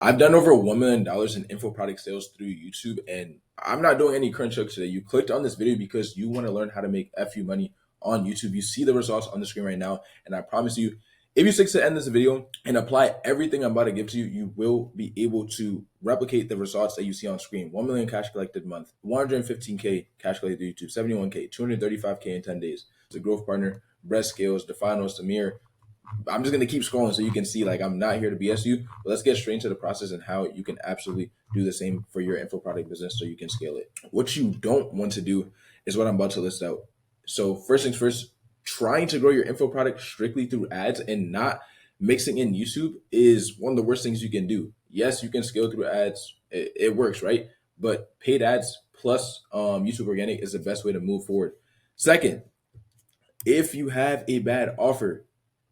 I've done over $1 million in info product sales through YouTube, and I'm not doing any crunch hooks today. You clicked on this video because you want to learn how to make FU money on YouTube. You see the results on the screen right now, and I promise you, if you stick to the end of this video and apply everything I'm about to give to you, you will be able to replicate the results that you see on screen. 1 million cash collected month, 115K cash collected through YouTube, 71K, 235K in 10 days. The growth partner, breast scales, Definos, Samir. I'm just gonna keep scrolling so you can see, like, I'm not here to BS you, but let's get straight into the process and how you can absolutely do the same for your info product business so you can scale it. What you don't want to do is what I'm about to list out. So first things first, trying to grow your info product strictly through ads and not mixing in YouTube is one of the worst things you can do. Yes, you can scale through ads. It works, right? But paid ads plus YouTube organic is the best way to move forward. Second, if you have a bad offer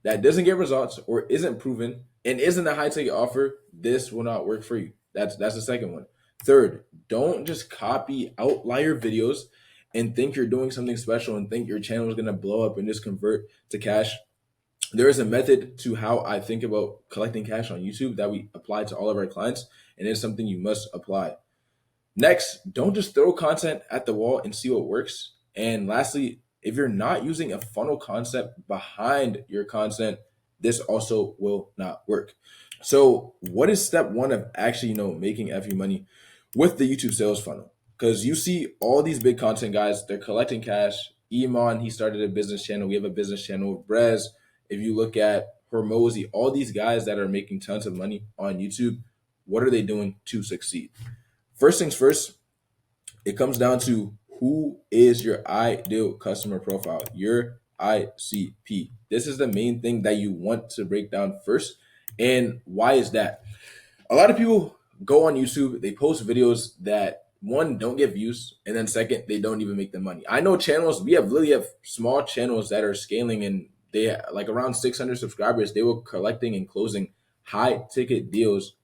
that doesn't get results or isn't proven and isn't a high ticket offer, this will not work for you. That's the second one. Third, don't just copy outlier videos and think you're doing something special and think your channel is going to blow up and just convert to cash. There is a method to how I think about collecting cash on YouTube that we apply to all of our clients, and it's something you must apply. Next, don't just throw content at the wall and see what works. And lastly, if you're not using a funnel concept behind your content, this also will not work. So what is step one of actually, making FU money with the YouTube sales funnel? Because you see all these big content guys, they're collecting cash. Iman, he started a business channel. We have a business channel. Brez, if you look at Hormozy, all these guys that are making tons of money on YouTube, what are they doing to succeed? First things first, it comes down to who is your ideal customer profile, your ICP. This is the main thing that you want to break down first. And why is that? A lot of people go on YouTube, they post videos that, one, don't get views, and then second, they don't even make the money. I know channels, we literally have small channels that are scaling, and they like around 600 subscribers. They were collecting and closing high ticket deals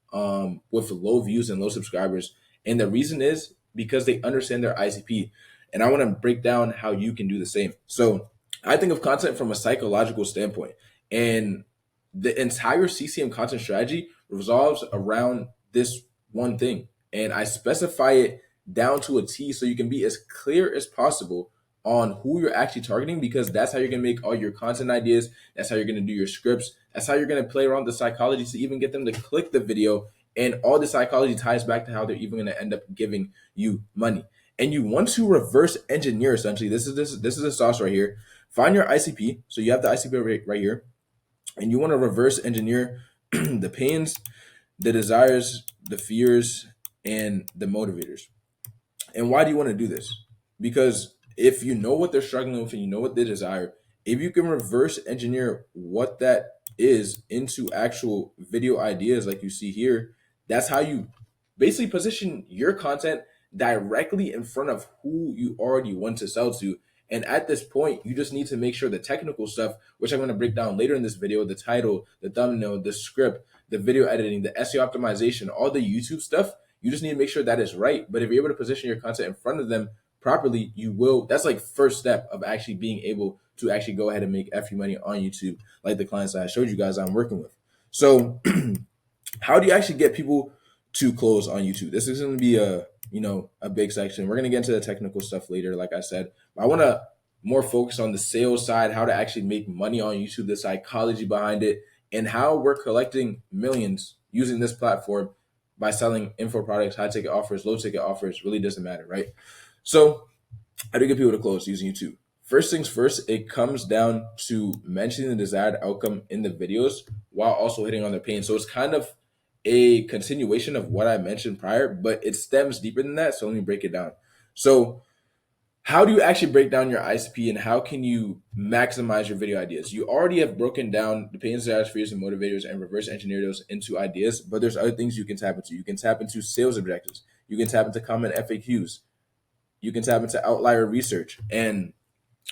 with low views and low subscribers. And the reason is because they understand their ICP. And I want to break down how you can do the same. So I think of content from a psychological standpoint. And the entire CCM content strategy revolves around this one thing. And I specify it down to a T so you can be as clear as possible on who you're actually targeting, because that's how you're going to make all your content ideas. That's how you're going to do your scripts. That's how you're going to play around the psychology to even get them to click the video. And all the psychology ties back to how they're even going to end up giving you money. And you want to reverse engineer, essentially. This is a sauce right here. Find your ICP. So you have the ICP right here. And you want to reverse engineer the pains, the desires, the fears, and the motivators. And why do you want to do this? Because if you know what they're struggling with and you know what they desire, if you can reverse engineer what that is into actual video ideas like you see here, that's how you basically position your content directly in front of who you already want to sell to. And at this point, you just need to make sure the technical stuff, which I'm going to break down later in this video, the title, the thumbnail, the script, the video editing, the SEO optimization, all the YouTube stuff, you just need to make sure that is right. But if you're able to position your content in front of them properly, you will. That's like first step of actually being able to actually go ahead and make FU money on YouTube, like the clients that I showed you guys I'm working with. So how do you actually get people to close on YouTube? This is going to be a big section. We're going to get into the technical stuff later, like I said. I want to more focus on the sales side, how to actually make money on YouTube, the psychology behind it, and how we're collecting millions using this platform by selling info products, high ticket offers, low ticket offers. Really doesn't matter, right? So how do you get people to close using YouTube? First things first, it comes down to mentioning the desired outcome in the videos while also hitting on their pain. So it's kind of a continuation of what I mentioned prior, but it stems deeper than that. So let me break it down. So how do you actually break down your ICP and how can you maximize your video ideas? You already have broken down the pains, desires, fears, and motivators and reverse engineer those into ideas, but there's other things you can tap into. You can tap into sales objectives. You can tap into common FAQs. You can tap into outlier research. And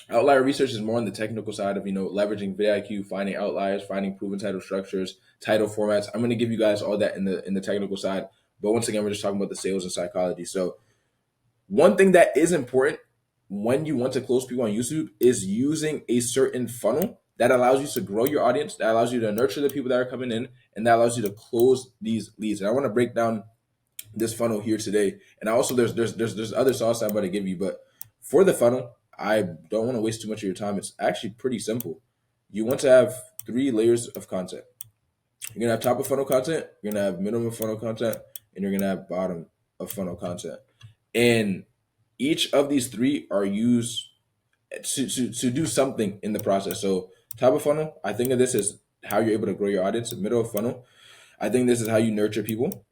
outlier research is more on the technical side of, leveraging vidIQ, finding outliers, finding proven title structures, title formats. I'm going to give you guys all that in the technical side. But once again, we're just talking about the sales and psychology. So one thing that is important when you want to close people on YouTube is using a certain funnel that allows you to grow your audience, that allows you to nurture the people that are coming in, and that allows you to close these leads. And I want to break down this funnel here today. And also there's other sauce I'm about to give you, but for the funnel, I don't want to waste too much of your time. It's actually pretty simple. You want to have 3 layers of content. You're gonna have top of funnel content, you're gonna have middle of funnel content, and you're gonna have bottom of funnel content. And each of these three are used to do something in the process. So top of funnel, I think of this as how you're able to grow your audience. Middle of funnel, I think this is how you nurture people.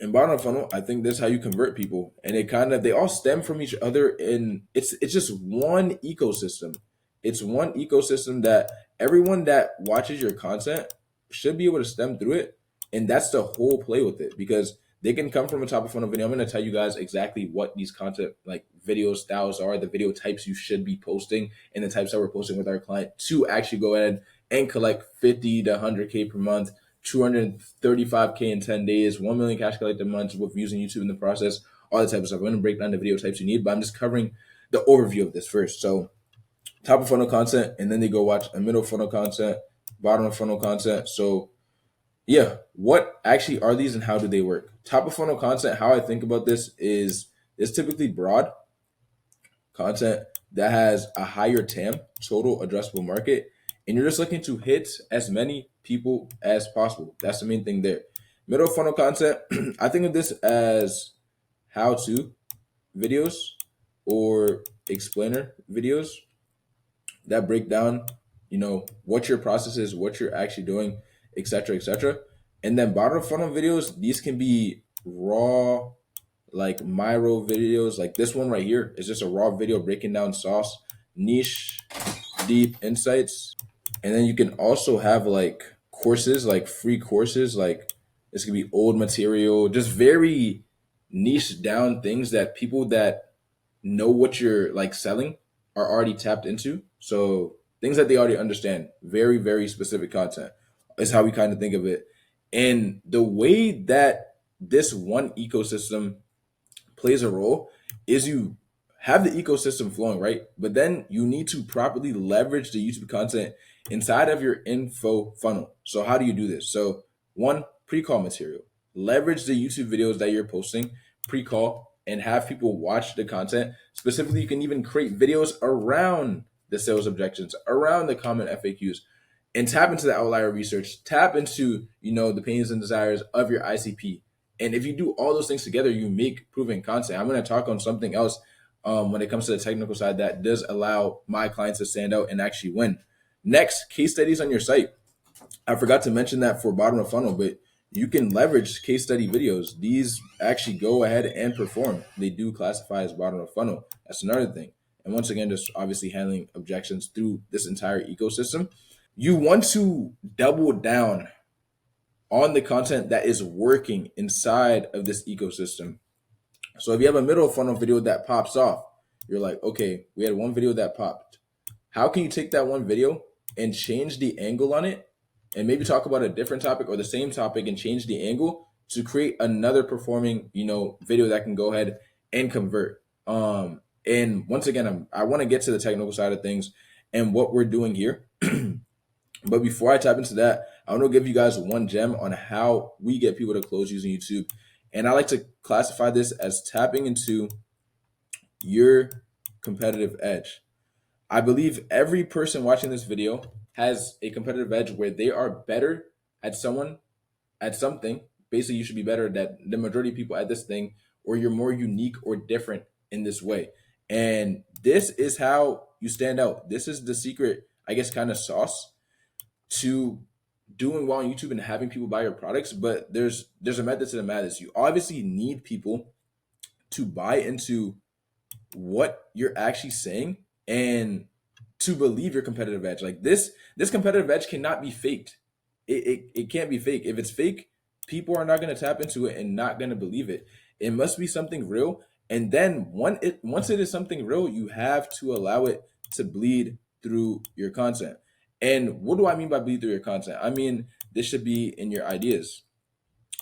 And bottom of funnel, I think this is how you convert people. And it kind of, they all stem from each other, and it's just one ecosystem. It's one ecosystem that everyone that watches your content should be able to stem through it. And that's the whole play with it, because they can come from a top of funnel video. I'm going to tell you guys exactly what these content like video styles are, the video types you should be posting, and the types that we're posting with our client to actually go ahead and collect 50 to 100K per month, 235K in 10 days, 1 million cash collected months with using YouTube in the process, all that type of stuff. I'm going to break down the video types you need, but I'm just covering the overview of this first. So top of funnel content, and then they go watch a middle funnel content, bottom of funnel content. So yeah, what actually are these and how do they work? Top of funnel content, how I think about this is it's typically broad content that has a higher TAM, total addressable market, and you're just looking to hit as many people as possible. That's the main thing there. Middle funnel content, I think of this as how to videos or explainer videos that break down, what your process is, what you're actually doing, etc., etc. And then bottom funnel videos, these can be raw, like Miro videos. Like this one right here is just a raw video breaking down sauce, niche, deep insights. And then you can also have like courses, like free courses, like this could be old material, just very niche down things that people that know what you're like selling are already tapped into. So things that they already understand, very, very specific content is how we kind of think of it. And the way that this one ecosystem plays a role is you have the ecosystem flowing, right? But then you need to properly leverage the YouTube content inside of your info funnel. So how do you do this? So one, pre-call material. Leverage the YouTube videos that you're posting, pre-call, and have people watch the content. Specifically, you can even create videos around the sales objections, around the common FAQs, and tap into the outlier research, tap into, the pains and desires of your ICP. And if you do all those things together, you make proven content. I'm going to talk on something else when it comes to the technical side that does allow my clients to stand out and actually win. Next, case studies on your site. I forgot to mention that for bottom of funnel, but you can leverage case study videos. These actually go ahead and perform. They do classify as bottom of funnel. That's another thing. And once again, just obviously handling objections through this entire ecosystem. You want to double down on the content that is working inside of this ecosystem. So if you have a middle funnel video that pops off, you're like, okay, we had one video that popped. How can you take that one video and change the angle on it and maybe talk about a different topic or the same topic and change the angle to create another performing, video that can go ahead and convert. And once again, I want to get to the technical side of things and what we're doing here. But before I tap into that, I want to give you guys one gem on how we get people to close using YouTube. And I like to classify this as tapping into your competitive edge. I believe every person watching this video has a competitive edge where they are better at something. Basically, you should be better than the majority of people at this thing, or you're more unique or different in this way. And this is how you stand out. This is the secret, I guess, kind of sauce to doing well on YouTube and having people buy your products. But there's a method to the madness. You obviously need people to buy into what you're actually saying and to believe your competitive edge. Like this competitive edge cannot be faked. It can't be fake. If it's fake, people are not going to tap into it and not going to believe it. It must be something real. And then once it is something real, you have to allow it to bleed through your content. And what do I mean by bleed through your content? I mean, this should be in your ideas.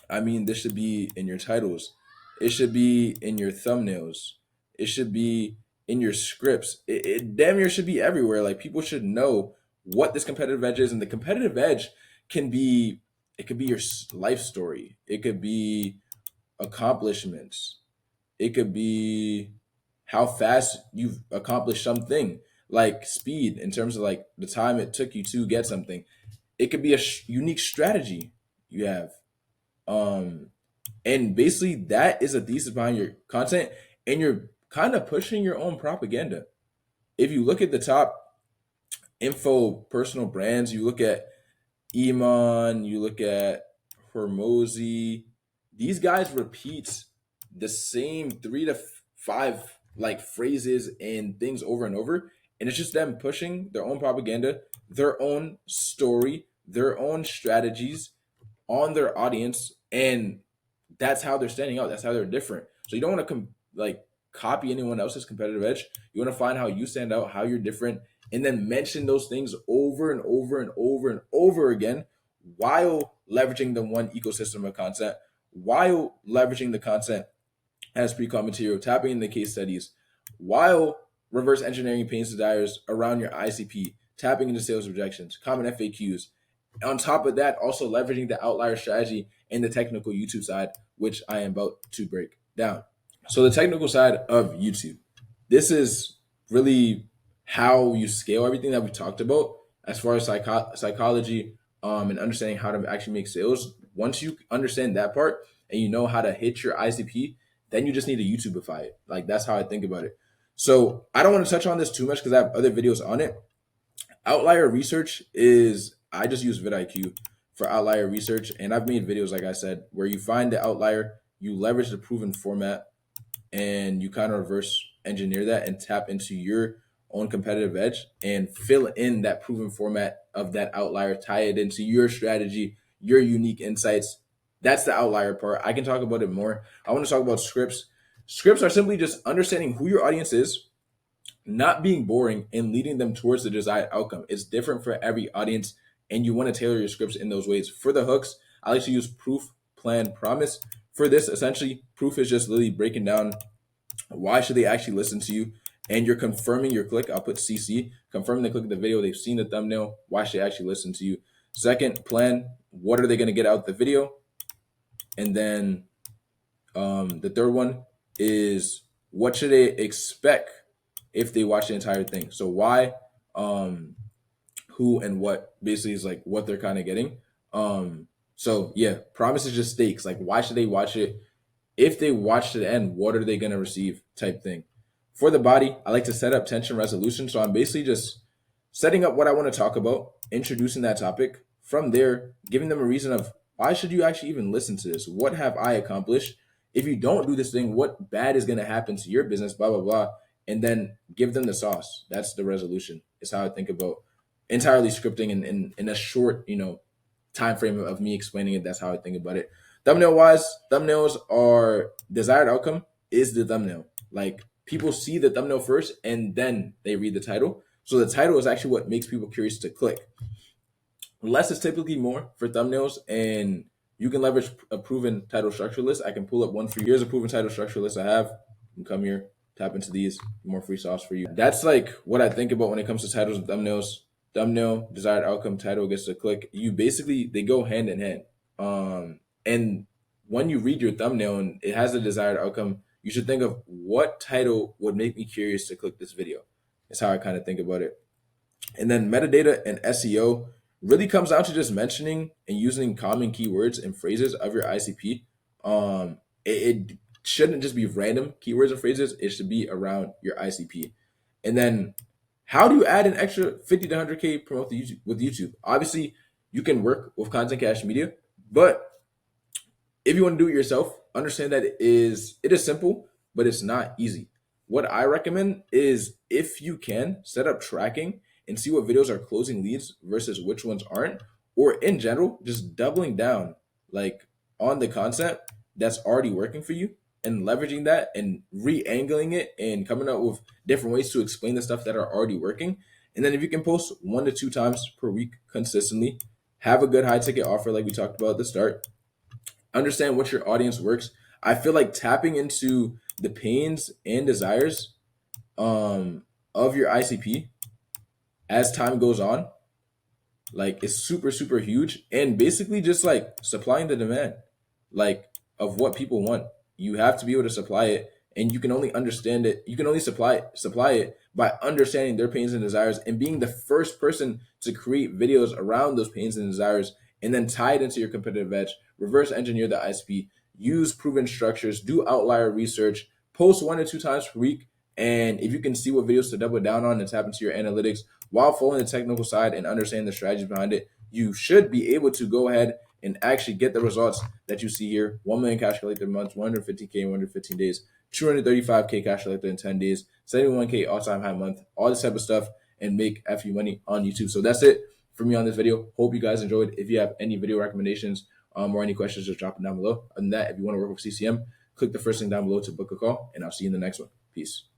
I mean, this should be in your titles. It should be in your thumbnails. It should be in your scripts. It damn near should be everywhere. Like people should know what this competitive edge is. And the competitive edge can be, it could be your life story, it could be accomplishments, it could be how fast you've accomplished something, like speed in terms of like the time it took you to get something. It could be a unique strategy you have. Um, and basically, that is a thesis behind your content, and you're kind of pushing your own propaganda. If you look at the top info personal brands, you look at Iman, you look at Hormozy, these guys repeat the same three to five like phrases and things over and over. And it's just them pushing their own propaganda, their own story, their own strategies on their audience. And that's how they're standing out. That's how they're different. So you don't want to like copy anyone else's competitive edge. You want to find how you stand out, how you're different, and then mention those things over and over and over and over again while leveraging the one ecosystem of content, while leveraging the content as pre-con material, tapping into case studies, while reverse engineering pains and desires around your ICP, tapping into sales objections, common FAQs. On top of that, also leveraging the outlier strategy and the technical YouTube side, which I am about to break down. So the technical side of YouTube, this is really how you scale everything that we talked about as far as psychology, and understanding how to actually make sales. Once you understand that part and you know how to hit your ICP, then you just need to YouTubeify it. Like, that's how I think about it. So I don't want to touch on this too much because I have other videos on it. Outlier research is, I just use vidIQ for outlier research, and I've made videos, like I said, where you find the outlier, you leverage the proven format, and you kind of reverse engineer that and tap into your own competitive edge and fill in that proven format of that outlier, tie it into your strategy, your unique insights. That's the outlier part. I can talk about it more. I want to talk about scripts. Scripts are simply just understanding who your audience is, not being boring, and leading them towards the desired outcome. It's different for every audience, and you want to tailor your scripts in those ways. For the hooks, I like to use proof, plan, promise. For this, essentially, proof is just literally breaking down why should they actually listen to you, and you're confirming your click. I'll put CC, confirming the click of the video, they've seen the thumbnail, why should they actually listen to you. Second, plan, what are they going to get out of the video? And then the third one is, what should they expect if they watch the entire thing? So why, who, and what basically is like what they're kind of getting. So yeah, promise is just stakes. Like, why should they watch it? If they watch to the end, what are they going to receive, type thing. For the body, I like to set up tension resolution. So I'm basically just setting up what I want to talk about, introducing that topic. From there, giving them a reason of why should you actually even listen to this? What have I accomplished? If you don't do this thing, what bad is going to happen to your business, blah, blah, blah. And then give them the sauce. That's the resolution. It's how I think about entirely scripting in a short, time frame of me explaining it. That's how I think about it. Thumbnail wise, thumbnails are desired outcome is the thumbnail. Like, people see the thumbnail first and then they read the title. So the title is actually what makes people curious to click. Less is typically more for thumbnails, and you can leverage a proven title structure list. I can pull up one for you. Here's a proven title structure list I have. You can come here, tap into these, more free sauce for you. That's like what I think about when it comes to titles and thumbnails. Thumbnail, desired outcome, title gets a click. You basically, they go hand in hand. And when you read your thumbnail and it has a desired outcome, you should think of what title would make me curious to click this video. That's how I kind of think about it. And then metadata and SEO really comes down to just mentioning and using common keywords and phrases of your ICP. It shouldn't just be random keywords and phrases. It should be around your ICP. And then, how do you add an extra 50 to 100K promote with YouTube? Obviously, you can work with Content Cash Media, but if you want to do it yourself, understand that it is simple, but it's not easy. What I recommend is, if you can, set up tracking and see what videos are closing leads versus which ones aren't, or in general, just doubling down like on the content that's already working for you and leveraging that and re-angling it and coming up with different ways to explain the stuff that are already working. And then if you can post 1 to 2 times per week consistently, have a good high ticket offer like we talked about at the start, understand what your audience works. I feel like tapping into the pains and desires of your ICP as time goes on Like it's super, super huge. And basically just like supplying the demand, like of what people want. You have to be able to supply it. And you can only understand it. You can only supply it by understanding their pains and desires and being the first person to create videos around those pains and desires and then tie it into your competitive edge, reverse engineer the ISP, use proven structures, do outlier research, post 1 to 2 times per week. And if you can see what videos to double down on and tap into your analytics while following the technical side and understanding the strategies behind it, you should be able to go ahead and actually get the results that you see here. 1 million cash collected in months, 150K in 115 days, 235K cash collected in 10 days, 71K all-time high month, all this type of stuff, and make FU money on YouTube. So that's it for me on this video. Hope you guys enjoyed. If you have any video recommendations or any questions, just drop them down below. Other than that, if you want to work with CCM, click the first link down below to book a call, and I'll see you in the next one. Peace.